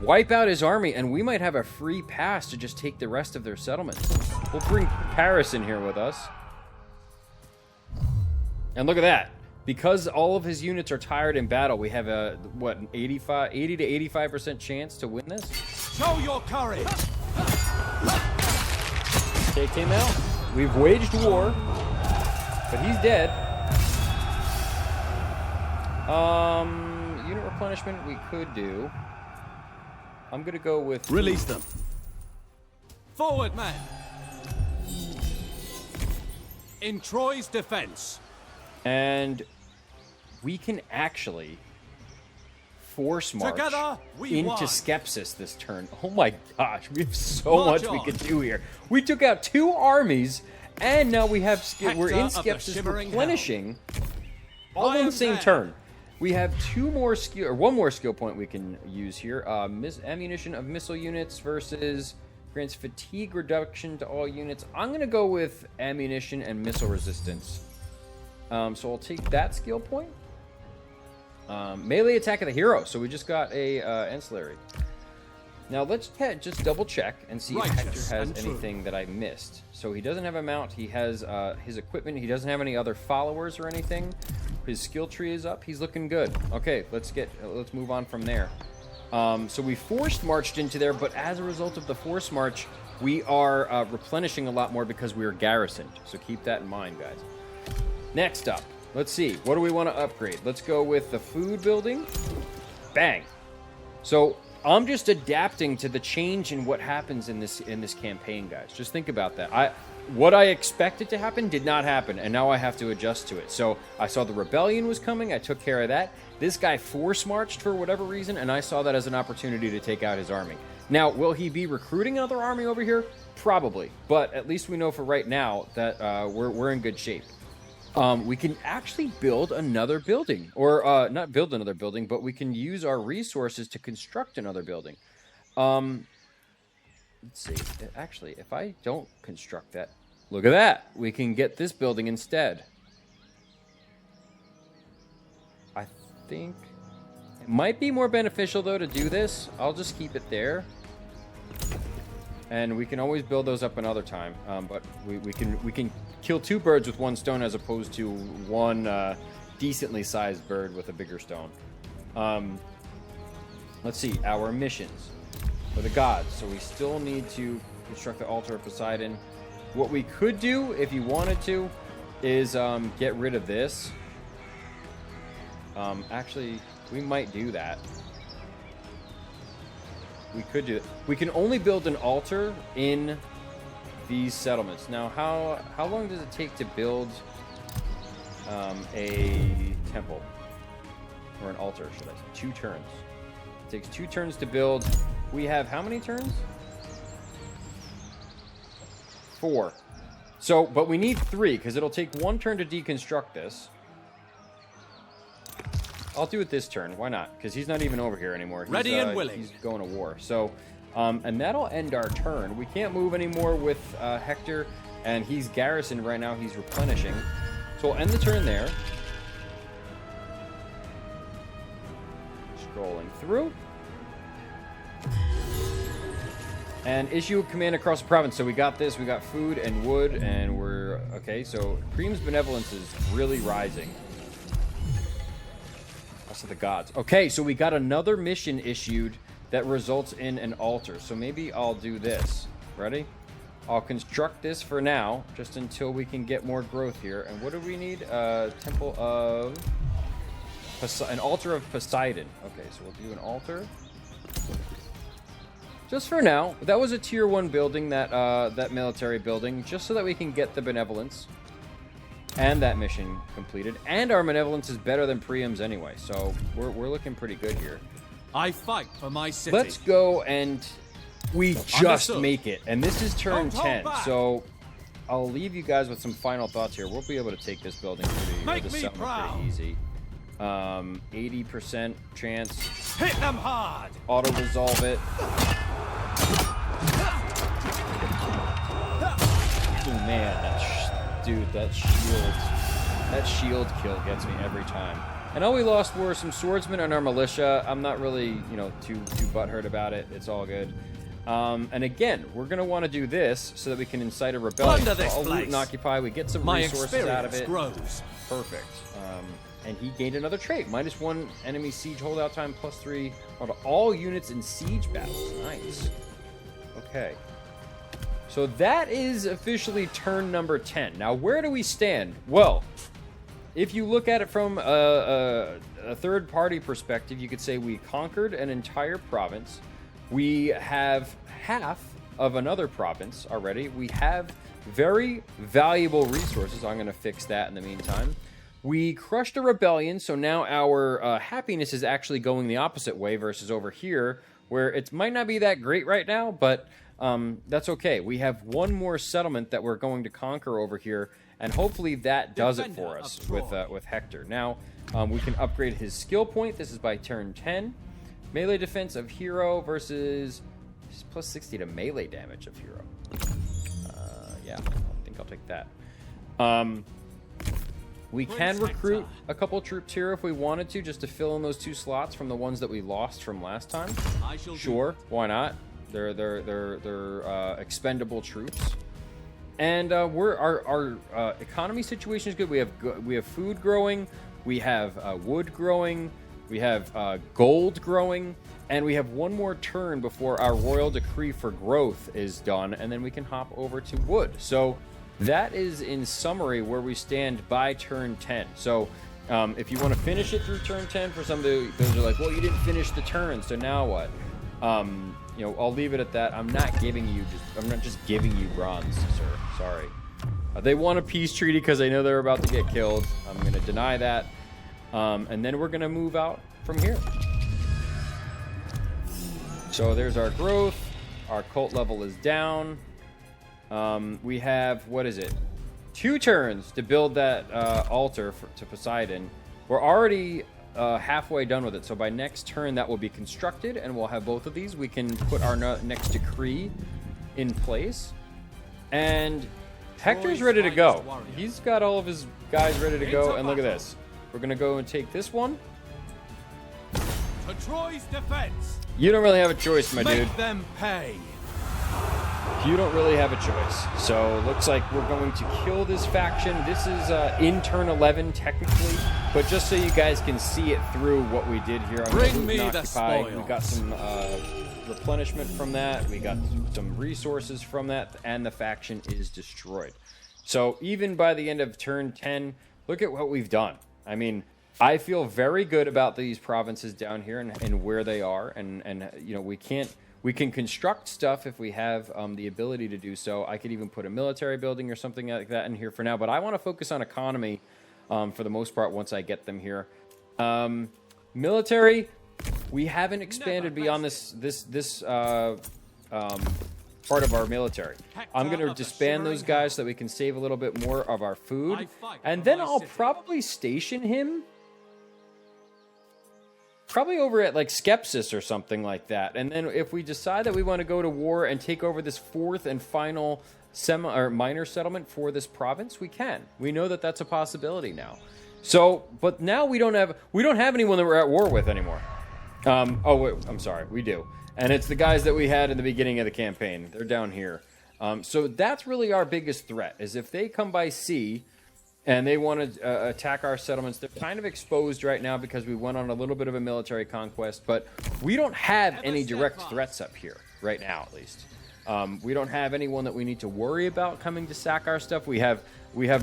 Wipe out his army, and we might have a free pass to just take the rest of their settlements. We'll bring Paris in here with us. And look at that. Because all of his units are tired in battle, we have a, what, an 80 to 85% chance to win this? Show your courage. Take him out. We've waged war, but he's dead. Unit replenishment we could do. I'm gonna go with Release them. Forward, man. In Troy's defense. and we can actually force march Together, we into won. Skepsis this turn. Oh my gosh, we have so March much we on. could do here. We took out 2 armies, and now we have we're in Hector of the Skepsis Shimmering replenishing all I on am the same there. turn. We have 2 more skill, or 1 more skill point we can use here. Ammunition of missile units versus grants fatigue reduction to all units. I'm gonna go with ammunition and missile resistance. So I'll take that skill point. Melee attack of the hero. So we just got a ancillary. Now let's just double check and see if Hector Righteous has and true. anything that I missed. So he doesn't have a mount. He has his equipment. He doesn't have any other followers or anything. His skill tree is up. He's looking good. Okay, let's move on from there. So we forced marched into there, but as a result of the force march, we are replenishing a lot more because we are garrisoned. So keep that in mind, guys. Next up, let's see. What do we want to upgrade? Let's go with the food building. Bang. So I'm just adapting to the change in what happens in this campaign, guys. Just think about that. What I expected to happen did not happen, and now I have to adjust to it. So I saw the rebellion was coming. I took care of that. This guy force marched for whatever reason, and I saw that as an opportunity to take out his army. Now, will he be recruiting another army over here? Probably, but at least we know for right now that we're in good shape. We can actually build another building, or not build another building, but we can use our resources to construct another building. Let's see. Actually, if I don't construct that, look at that. We can get this building instead. I think it might be more beneficial, though, to do this. I'll just keep it there. And we can always build those up another time. But we can kill 2 birds with 1 stone as opposed to 1 decently sized bird with a bigger stone. Let's see, our missions for the gods. So we still need to construct the altar of Poseidon. What we could do, if you wanted to, is get rid of this. Actually, we might do that. We could do it. We can only build an altar in these settlements. Now, how long does it take to build a temple? Or an altar, should I say. 2 turns. It takes 2 turns to build. We have how many turns? 4. So, but we need 3, because it'll take 1 turn to deconstruct this. I'll do it this turn. Why not? Because he's not even over here anymore. Ready and willing. He's going to war. So, and that'll end our turn. We can't move anymore with Hector, and he's garrisoned right now. He's replenishing. So we'll end the turn there. Scrolling through. And issue a command across the province. So we got this, we got food and wood, and we're... Okay, so Cream's benevolence is really rising. Also the gods. Okay, so we got another mission issued that results in an altar. So maybe I'll do this. Ready? I'll construct this for now, just until we can get more growth here. And what do we need? Temple of... an altar of Poseidon. Okay, so we'll do an altar. Just for now. That was a tier 1 building, that military building, just so that we can get the benevolence. And that mission completed. And our benevolence is better than Priam's anyway, so we're looking pretty good here. I fight for my city. Let's go, and we just Understood. make it. And this is turn Don't hold 10, back. so I'll leave you guys with some final thoughts here. We'll be able to take this building Make this me settlement proud. pretty easy. 80% chance. Hit them hard. Auto-resolve it. Oh man, dude, that shield kill gets me every time. And all we lost were some swordsmen and our militia. I'm not really, too butthurt about it. It's all good. And again, we're gonna want to do this so that we can incite a rebellion. Plunder this So I'll loot place. and occupy. We get some My resources out of experience it. grows. Perfect. And he gained another trait. -1 enemy siege holdout time, +3 on all units in siege battles. Nice. Okay. So that is officially turn number 10. Now, where do we stand? Well, if you look at it from a third-party perspective, you could say we conquered an entire province. We have half of another province already. We have very valuable resources. I'm going to fix that in the meantime. We crushed a rebellion, so now our happiness is actually going the opposite way versus over here, where it might not be that great right now, but that's okay. We have one more settlement that we're going to conquer over here, and hopefully that does it for us with Hector. Now, we can upgrade his skill point. This is by turn 10. Melee defense of hero versus +60 to melee damage of hero. Yeah, I think I'll take that. We can recruit a couple troops here if we wanted to, just to fill in those 2 slots from the ones that we lost from last time. Sure, why not? They're expendable troops. And our economy situation is good. We have food growing, we have wood growing, we have gold growing, and we have one more turn before our royal decree for growth is done, and then we can hop over to wood. So that is, in summary, where we stand by turn 10. So if you want to finish it through turn 10, for some of those are like, well, you didn't finish the turn, so now what? I'll leave it at that. I'm not just giving you bronze, sir. Sorry. They want a peace treaty because they know they're about to get killed. I'm going to deny that. And then we're going to move out from here. So there's our growth. Our cult level is down. We have, 2 turns to build that altar to Poseidon. We're already halfway done with it, so by next turn that will be constructed, and we'll have both of these. We can put our next decree in place, and Hector's ready to go. He's got all of his guys ready to go, and look at this. We're gonna go and take this one. To Troy's defense. You don't really have a choice, my dude. Make them pay. You don't really have a choice. So looks like we're going to kill this faction. This is in turn 11 technically, but just so you guys can see it through what we did here. Bring me the spoils. spoils. We got some replenishment from that. We got some resources from that, and the faction is destroyed. So even by the end of turn 10, look at what we've done. I mean, I feel very good about these provinces down here and where they are, and we can construct stuff if we have the ability to do so. I could even put a military building or something like that in here for now, but I want to focus on economy for the most part once I get them here. Military, we haven't expanded beyond this part of our military. I'm going to disband those guys so that we can save a little bit more of our food, and then I'll probably station him probably over at like Skepsis or something like that. And then if we decide that we want to go to war and take over this 4th and final minor settlement for this province, we can. We know that that's a possibility now. So, but now we don't have anyone that we're at war with anymore. Oh, wait, I'm sorry. We do. And it's the guys that we had in the beginning of the campaign. They're down here. So that's really our biggest threat, is if they come by sea and they want to attack our settlements. They're kind of exposed right now because we went on a little bit of a military conquest, but we don't have any direct threats up here, right now at least. We don't have anyone that we need to worry about coming to sack our stuff. We have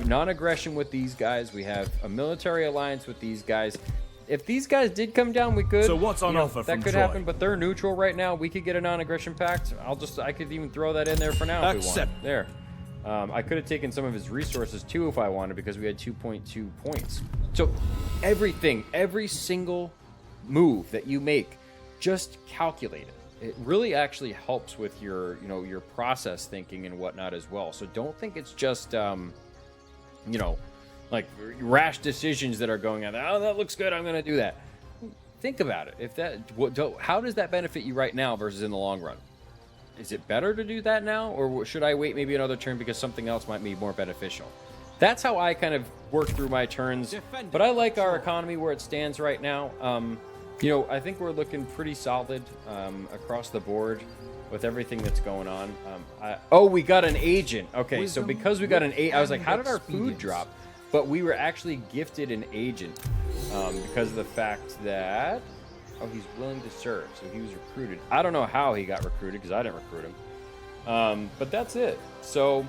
non-aggression with these guys. We have a military alliance with these guys. If these guys did come down, we could. So what's on offer that from could Troy? happen, but they're neutral right now. We could get a non-aggression pact. I could even throw that in there for now if we want. There. I could have taken some of his resources too if I wanted, because we had 2.2 points. So everything, every single move that you make, just calculate it. It really actually helps with your, your process thinking and whatnot as well. So don't think it's just, like rash decisions that are going on. Oh, that looks good, I'm going to do that. Think about it. How does that benefit you right now versus in the long run? Is it better to do that now, or should I wait maybe another turn because something else might be more beneficial? That's how I kind of work through my turns. But I like our economy where it stands right now. I think we're looking pretty solid across the board with everything that's going on. We got an agent. Okay, so because we got an agent, I was like, how did our food drop? But we were actually gifted an agent because of the fact that, he's willing to serve. So he was recruited. I don't know how he got recruited because I didn't recruit him. But that's it. So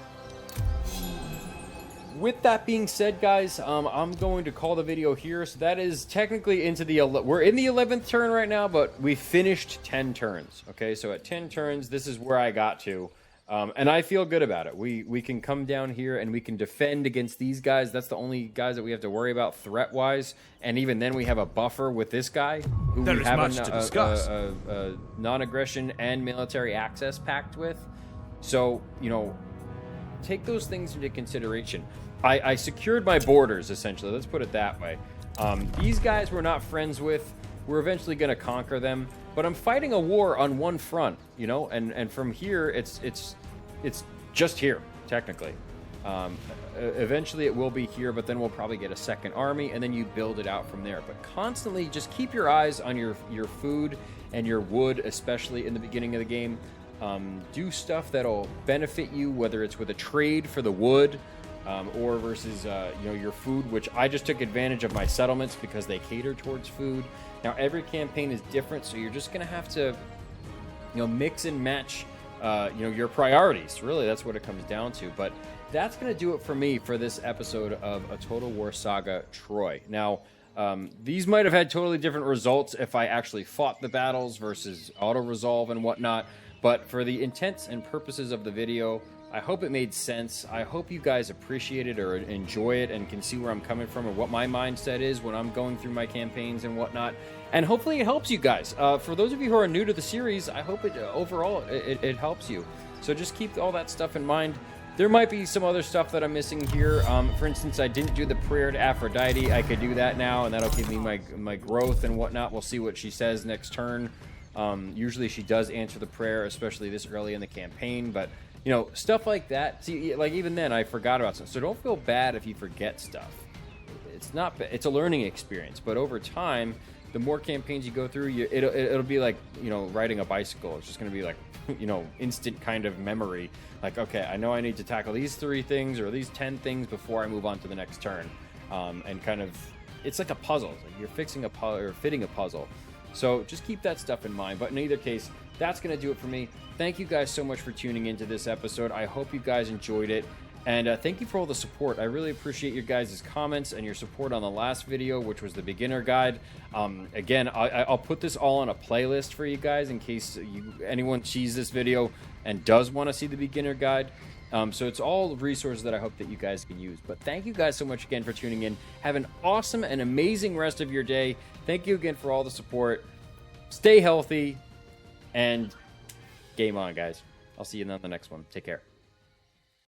with that being said, guys, I'm going to call the video here. So that is technically into the... We're in the 11th turn right now, but we finished 10 turns. Okay, so at 10 turns, this is where I got to. And I feel good about it. We can come down here and we can defend against these guys. That's the only guys that we have to worry about threat-wise. And even then, we have a buffer with this guy, who we have a non-aggression and military access pact with. So, take those things into consideration. I secured my borders, essentially. Let's put it that way. These guys we're not friends with. We're eventually going to conquer them. But I'm fighting a war on one front, and from here, it's just here, technically. Eventually it will be here, but then we'll probably get a second army, and then you build it out from there. But constantly just keep your eyes on your food and your wood, especially in the beginning of the game. Do stuff that'll benefit you, whether it's with a trade for the wood, or versus your food, which I just took advantage of my settlements because they cater towards food. Now every campaign is different, so you're just gonna have to mix and match your priorities. Really, that's what it comes down to. But that's gonna do it for me for this episode of A Total War Saga Troy. Now these might have had totally different results if I actually fought the battles versus auto resolve and whatnot, but for the intents and purposes of the video, I hope it made sense. I hope you guys appreciate it or enjoy it and can see where I'm coming from and what my mindset is when I'm going through my campaigns and whatnot. And hopefully it helps you guys. For those of you who are new to the series, I hope it overall it helps you. So just keep all that stuff in mind. There might be some other stuff that I'm missing here. For instance, I didn't do the prayer to Aphrodite. I could do that now, and that'll give me my growth and whatnot. We'll see what she says next turn. Usually she does answer the prayer, especially this early in the campaign, but stuff like that. See, like even then I forgot about stuff. So don't feel bad if you forget stuff. It's a learning experience, but over time, the more campaigns you go through, it'll be like, riding a bicycle. It's just going to be like, instant kind of memory. Like, okay, I know I need to tackle these 3 things or these 10 things before I move on to the next turn. And kind of, it's like a puzzle. Like you're fixing a puzzle or fitting a puzzle. So just keep that stuff in mind. But in either case, that's going to do it for me. Thank you guys so much for tuning into this episode. I hope you guys enjoyed it. And thank you for all the support. I really appreciate your guys' comments and your support on the last video, which was the beginner guide. Again, I'll put this all on a playlist for you guys in case anyone sees this video and does want to see the beginner guide. So it's all resources that I hope that you guys can use. But thank you guys so much again for tuning in. Have an awesome and amazing rest of your day. Thank you again for all the support. Stay healthy and game on, guys. I'll see you on the next one. Take care.